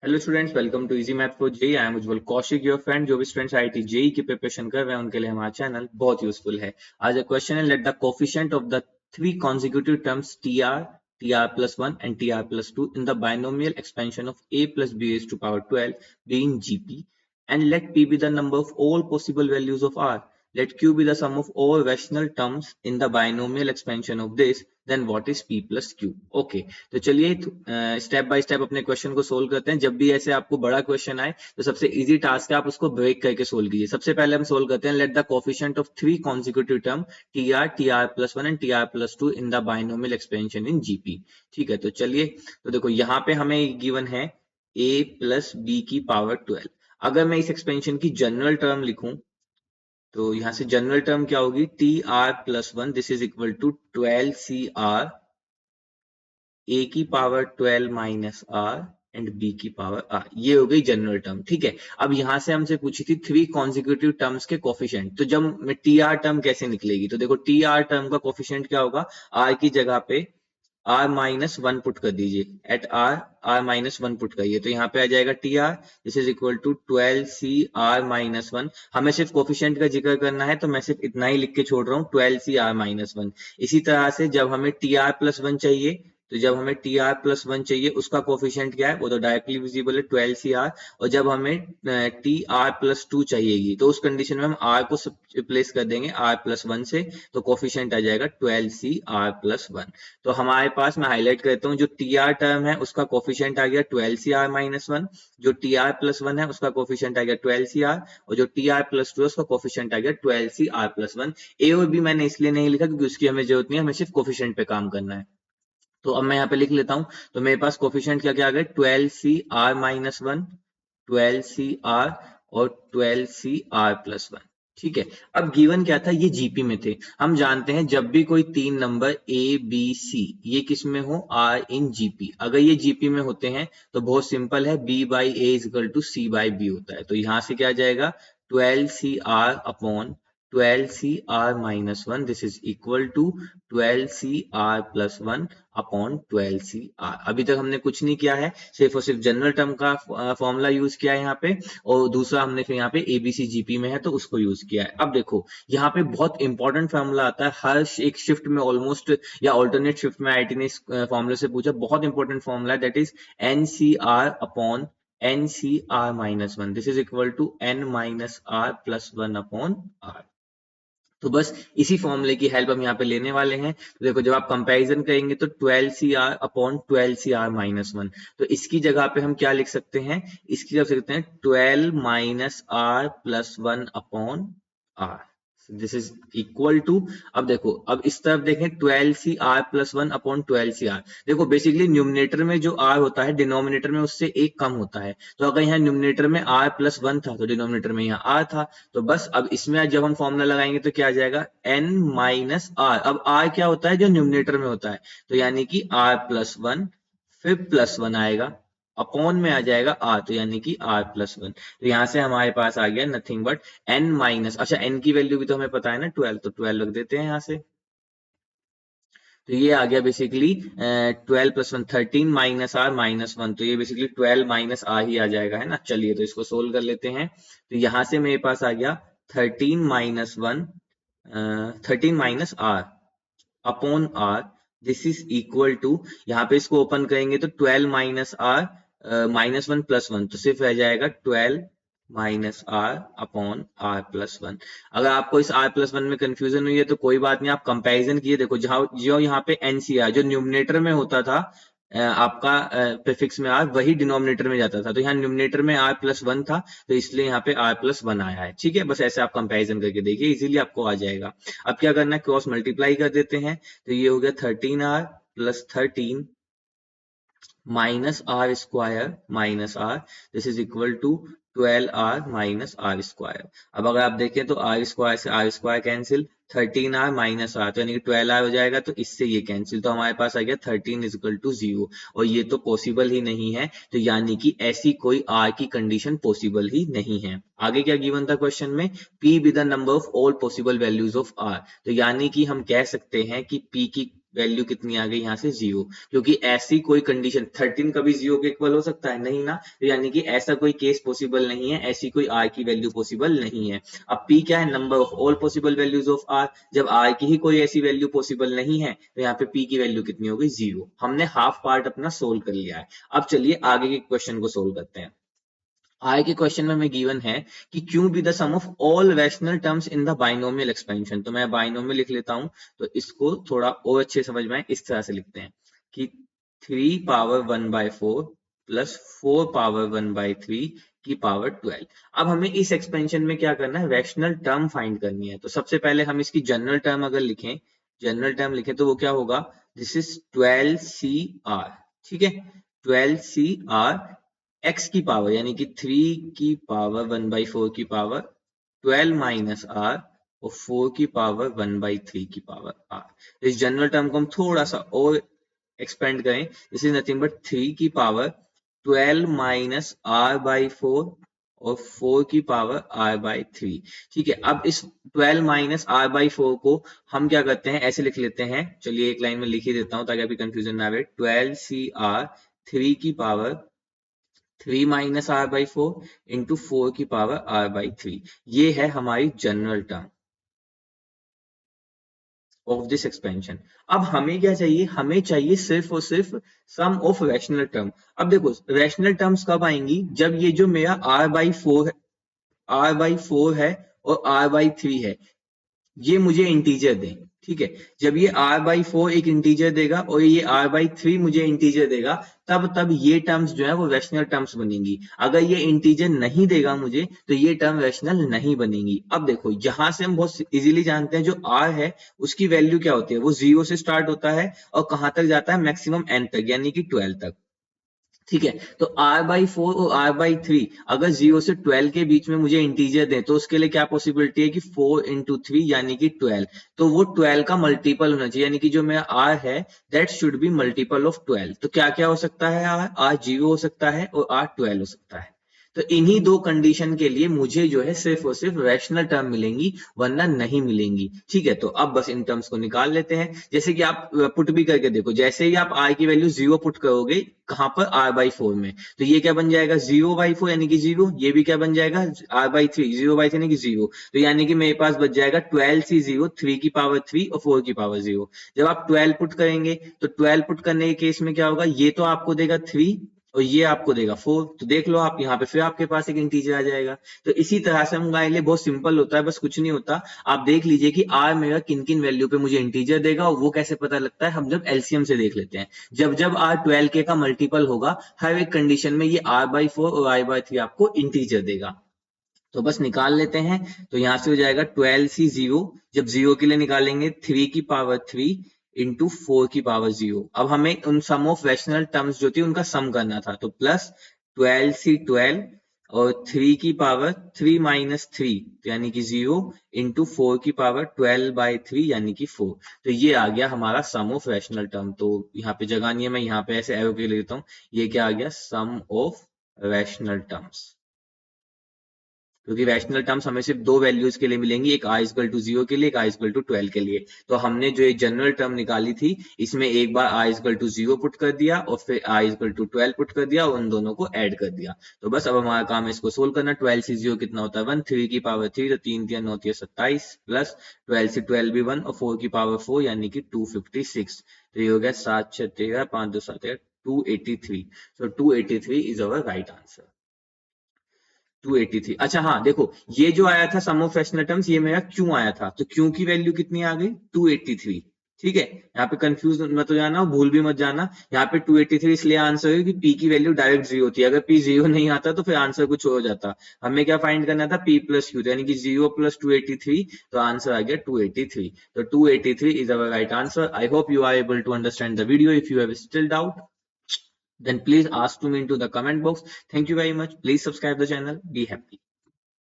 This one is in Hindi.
Hello students, welcome to easy math for JEE. I am Ujjwal Kaushik, your friend. जो भी स्टूडेंट्स आईआईटी जेई की प्रिपरेशन कर रहे हैं उनके लिए हमारा चैनल बहुत यूजफुल है। आज द क्वेश्चन है, let the coefficient of the three consecutive terms tr plus 1 and tr plus 2 in the binomial expansion of a plus b raised to power 12 be in gp, and let p be the number of all possible values of r. Let q be the sum of all rational terms in the binomial expansion of this. Then what is p plus q? Okay, तो चलिए स्टेप बाय स्टेप अपने क्वेश्चन को सोल्व करते हैं। जब भी ऐसे आपको बड़ा क्वेश्चन आए तो सबसे इजी टास्क है आप उसको ब्रेक करके सोल्व कीजिए। सबसे पहले हम सोल्व करते हैं, let the coefficient of three consecutive term tr plus 1 and tr plus 2 in the binomial expansion in gp। ठीक है, तो चलिए, तो देखो यहाँ पे हमें गिवन है a plus b की पावर 12। अगर मैं इस एक्सपेंशन की जनरल टर्म लिखूं तो यहां से जनरल टर्म क्या होगी, T R plus 1 this is equal to 12 C R A की power 12 minus R and B की पावर आर। ये हो गई जनरल टर्म। ठीक है, अब यहां से हमसे पूछी थी थ्री कॉन्जिक्यूटिव टर्म्स के कोफिशिएंट। तो जब टी आर टर्म कैसे निकलेगी, तो देखो टी आर टर्म का कोफिशिएंट क्या होगा, आर की जगह पे आर माइनस वन पुट कर दीजिए। At r r minus one put करिए तो यहाँ पे आ जाएगा T r this is equal to 12 C r minus one. हमें सिर्फ कोफिशिएंट का जिक्र करना है तो मैं सिर्फ इतना ही लिख के छोड़ रहा हूँ, 12 सी आर माइनस वन। इसी तरह से जब हमें टी आर प्लस वन चाहिए, तो जब हमें टी आर प्लस वन चाहिए उसका कोफिशिएंट क्या है, वो तो डायरेक्टली विजिबल है 12 सी आर। और जब हमें टी आर प्लस टू चाहिएगी तो उस कंडीशन में हम आर को रिप्लेस कर देंगे आर प्लस वन से, तो कोफिशिएंट आ जाएगा 12 सी आर प्लस वन। तो हमारे पास, मैं हाईलाइट करता हूँ, जो टी आर टर्म है उसका कोफिशिएंट आ गया 12 सी आर माइनस वन, जो टी आर प्लस वन है उसका कोफिशिएंट आ गया 12 सी आर, और जो टी आर प्लस टू है उसका कोफिशिएंट आ गया 12 सी आर प्लस वन। ए और बी मैंने इसलिए नहीं लिखा क्योंकि उसकी हमें जरूरत नहीं है, हमें सिर्फ कोफिशिएंट पे काम करना है। तो अब मैं यहाँ पे लिख लेता हूँ, तो मेरे पास कोफिशिएंट क्या क्या आ गए, 12 C r minus one, 12 C r और 12 सी आर प्लस वन। ठीक है, अब गिवन क्या था, ये जीपी में थे। हम जानते हैं जब भी कोई तीन नंबर ए बी सी ये किस में हो, आर इन जीपी। अगर ये जीपी में होते हैं तो बहुत सिंपल है, b by a is equal to c by b होता है। तो यहां से क्या आ जाएगा, 12 C r upon 12 C r minus one this is equal to 12 C r plus one upon 12 C r. अभी तक हमने कुछ नहीं किया है, सिर्फ और सिर्फ जनरल टर्म का फॉर्मूला यूज किया है यहाँ पे, और दूसरा हमने फिर यहाँ पे एबीसी जीपी में है तो उसको यूज किया है। अब देखो यहाँ पे बहुत इंपॉर्टेंट फॉर्मूला आता है, हर एक शिफ्ट में ऑलमोस्ट, या ऑल्टरनेट शिफ्ट में आईटी ने इस फॉर्मूले से पूछा। बहुत इंपॉर्टेंट फॉर्मूला है, that is n C r upon n C r minus one this is equal to n minus r plus one upon r. तो बस इसी फॉर्मूले की हेल्प हम यहाँ पे लेने वाले हैं। तो देखो जब आप कंपैरिजन करेंगे तो 12 C r upon 12 C r minus one, तो इसकी जगह पे हम क्या लिख सकते हैं, इसकी जगह लिख सकते हैं 12 minus r plus one upon r this is equal to. अब देखो, अब इस तरफ देखें 12 C r plus one upon 12 C r. देखो बेसिकली न्यूमिनेटर में जो आर होता है डिनोमिनेटर में उससे एक कम होता है, तो अगर यहाँ न्यूमिनेटर में आर प्लस वन था तो डिनोमिनेटर में यहाँ आर था। तो बस अब इसमें जब हम फॉर्मूला लगाएंगे तो क्या आ जाएगा, n माइनस आर। अब r क्या होता है, जो न्यूमिनेटर में होता है, तो यानी कि r प्लस वन, फिर प्लस वन आएगा, अपॉन में आ जाएगा r, तो यानी कि r प्लस वन। तो यहां से हमारे पास आ गया नथिंग बट n माइनस, अच्छा n की वैल्यू भी तो हमें पता है ना 12, तो 12 रख देते हैं यहाँ से। तो ये आ गया basically 12 plus one 13 minus r minus one, तो ये बेसिकली 12 माइनस आर ही आ जाएगा, है ना। चलिए तो इसको सोल्व कर लेते हैं। तो यहां से मेरे पास आ गया 13 minus one, 13 minus r upon r this is equal to, यहाँ पे इसको ओपन करेंगे तो 12 minus r minus one plus one, तो सिर्फ रह जाएगा 12 minus r upon r plus one. अगर आपको इस आर प्लस वन में कंफ्यूजन हुई है तो कोई बात नहीं, आप कंपैरिजन किए देखो, जहां जो यहाँ पे एनसीआर जो न्यूमिनेटर में होता था, आपका प्रीफिक्स में आर, वही डिनोमिनेटर में जाता था। तो यहाँ न्यूमिनेटर में आर प्लस वन था तो इसलिए यहाँ पे आर प्लस वन आया है। ठीक है, बस ऐसे आप कंपैरिजन करके देखिए, इजीली आपको आ जाएगा। अब क्या करना है, क्रॉस मल्टीप्लाई कर देते हैं, तो ये हो गया 13 r plus 13 minus r square minus r this is equal to 12 r minus r square. अब अगर आप देखें तो आर स्क्वायर से r square cancel, 13 r minus r तो यानी कि 12 आर हो जाएगा, तो इससे ये कैंसिल, तो हमारे पास आ गया 13 इज इक्वल टू 0, और ये तो पॉसिबल ही नहीं है, तो यानी कि ऐसी कोई आर की कंडीशन पॉसिबल ही नहीं है। आगे क्या गिवन था क्वेश्चन में, P be the number of all possible values of r, तो यानी कि हम कह सकते हैं कि पी की वैल्यू कितनी आ गई यहाँ से 0, क्योंकि ऐसी कोई कंडीशन 13 कभी 0 के इक्वल हो सकता है नहीं ना, तो यानी कि ऐसा कोई केस पॉसिबल नहीं है, ऐसी कोई r की वैल्यू पॉसिबल नहीं है। अब p क्या है, number of all possible values of r, जब r की ही कोई ऐसी वैल्यू पॉसिबल नहीं है तो यहाँ पे p की वैल्यू कितनी हो गई 0। हमने हाफ पार्ट अपना सोल्व कर लिया है। अब चलिए आगे के क्वेश्चन को सोल्व करते हैं। आगे के क्वेश्चन में हमें गिवन है कि Q be the sum of all rational terms in the binomial expansion. तो मैं बाइनोमियल लिख लेता हूं, तो इसको थोड़ा और अच्छे समझ में आए इस तरह से लिखते हैं कि 3 पावर 1/4 प्लस 4 पावर 1/3 की पावर 12। अब हमें इस एक्सपेंशन में क्या करना है, रैशनल टर्म फाइंड करनी है। तो सबसे पहले हम इसकी जनरल टर्म अगर लिखें, जनरल टर्म लिखें तो वो क्या होगा, दिस इज 12CR, ठीक है, 12CR x की पावर यानी कि 3 की पावर 1/4 की पावर 12 माइनस r और 4 की पावर 1/3 की पावर r। इस जनरल टर्म को हम थोड़ा सा और एक्सपेंड करें, दिस इज नथिंग बट 3 की पावर 12 माइनस r/4 और 4 की पावर r/3। ठीक है, अब इस 12 माइनस r/4 को हम क्या करते हैं, ऐसे लिख लेते हैं, चलिए एक लाइन में लिख ही देता हूं ताकि अभी कंफ्यूजन ना आए। 12CR 3 की पावर 3 माइनस r/4 इंटू 4 की पावर r/3, ये है हमारी general term of this expansion. अब हमें क्या चाहिए, हमें चाहिए सिर्फ और सिर्फ सम ऑफ रैशनल टर्म। अब देखो रैशनल टर्म्स कब आएंगी, जब ये जो मेरा r/4 है और r/3 है ये मुझे इंटीजर दें। ठीक है, जब ये r/4 एक इंटीजर देगा और ये r/3 मुझे इंटीजर देगा, तब ये टर्म्स जो है वो रैशनल टर्म्स बनेंगी। अगर ये इंटीजर नहीं देगा मुझे तो ये टर्म रैशनल नहीं बनेंगी। अब देखो यहां से हम बहुत इजीली जानते हैं जो r है उसकी वैल्यू क्या होती है, वो 0 से स्टार्ट होता है और कहां तक जाता है, मैक्सिमम n तक यानी कि 12 तक। ठीक है, तो r/4 और r/3 अगर 0 से 12 के बीच में मुझे इंटीजर दें तो उसके लिए क्या पॉसिबिलिटी है कि 4 इंटू 3 यानी कि 12, तो वो 12 का मल्टीपल होना चाहिए, यानी कि जो मेरा r है that should be multiple of 12। तो क्या क्या हो सकता है, r 0 हो सकता है और r 12 हो सकता है। तो इन्हीं दो कंडीशन के लिए मुझे जो है सिर्फ और सिर्फ रैशनल टर्म मिलेंगी वरना नहीं मिलेंगी। ठीक है, तो अब बस इन टर्म्स को निकाल लेते हैं। जैसे कि आप पुट भी करके देखो, जैसे ही आप r की वैल्यू 0 पुट करोगे कहां पर, r/4 में, तो ये क्या बन जाएगा 0/4 यानी कि 0, ये भी क्या बन जाएगा r/3, 0/3 यानी कि 0, तो यानी कि मेरे पास बच जाएगा 12C0, 3 की पावर 3 और 4 की पावर 0। जब आप 12 पुट करेंगे तो 12 पुट करने के केस में क्या होगा, ये तो आपको देगा 3 और ये आपको देगा 4, तो देख लो आप यहाँ पे फिर आपके पास एक इंटीजर आ जाएगा। तो इसी तरह से हमारे लिए बहुत सिंपल होता है, बस कुछ नहीं होता। आप देख लीजिए कि r मेरा किन किन वैल्यू पे मुझे इंटीजर देगा, और वो कैसे पता लगता है, हम जब एलसीएम से देख लेते हैं। जब जब r 12k का मल्टीपल होगा हर एक कंडीशन में ये r/4 और r/3 आपको इंटीजर देगा। तो बस निकाल लेते हैं, तो यहां से हो जाएगा 12C0, जब 0 के लिए निकालेंगे 3 की पावर 3 इंटू 4 की पावर 0। अब हमें उन सम ऑफ रैशनल टर्म्स जो थी उनका सम करना था, तो प्लस 12C12 और 3 की पावर 3 माइनस 3 यानी कि 0 इंटू 4 की पावर 12/3 यानी कि 4। तो ये आ गया हमारा सम ऑफ रैशनल टर्म। तो यहाँ पे जगह नहीं है, मैं यहाँ पे ऐसे एरो के लेता हूँ, ये क्या आ गया, सम ऑफ रैशनल टर्म्स, क्योंकि रैशनल टर्म्स हमें सिर्फ दो वैल्यूज के लिए मिलेंगी, एक i इक्वल टू 0 के लिए, एक i इक्वल टू 12 के लिए। तो हमने जो एक जनरल टर्म निकाली थी इसमें एक बार i इक्वल टू 0 पुट कर दिया और फिर i इक्वल टू 12 पुट कर दिया और उन दोनों को ऐड कर दिया। तो बस अब हमारा काम है इसको सोल्व करना। 12 से 0 कितना होता है 1, 3 की पावर 3 तो 3 3 होती है 27, प्लस 12 से 12 भी 1 और 4 की पावर 4 यानी कि 256। तो ये हो गया 7 6 13 5 2 7 283। सो 283 इज अवर राइट आंसर। 283। अच्छा हाँ देखो, ये जो आया था सम ऑफ रैशनल टर्म्स ये मेरा क्यों आया था, तो क्यों की वैल्यू कितनी आ गई 283। ठीक है, यहाँ पे कंफ्यूज मत हो जाना, भूल भी मत जाना। यहाँ पे 283 इसलिए आंसर है कि p की वैल्यू डायरेक्ट 0 थी, अगर p 0 नहीं आता तो फिर आंसर कुछ और हो जाता। हमें क्या फाइंड करना था, p प्लस q, यानी कि 0 प्लस 283, तो आंसर आ गया 283। तो 283 is our right answer. I hope you are able to understand the video. If you have still doubt then please ask to me into the comment box. Thank you very much. Please subscribe the channel. Be happy.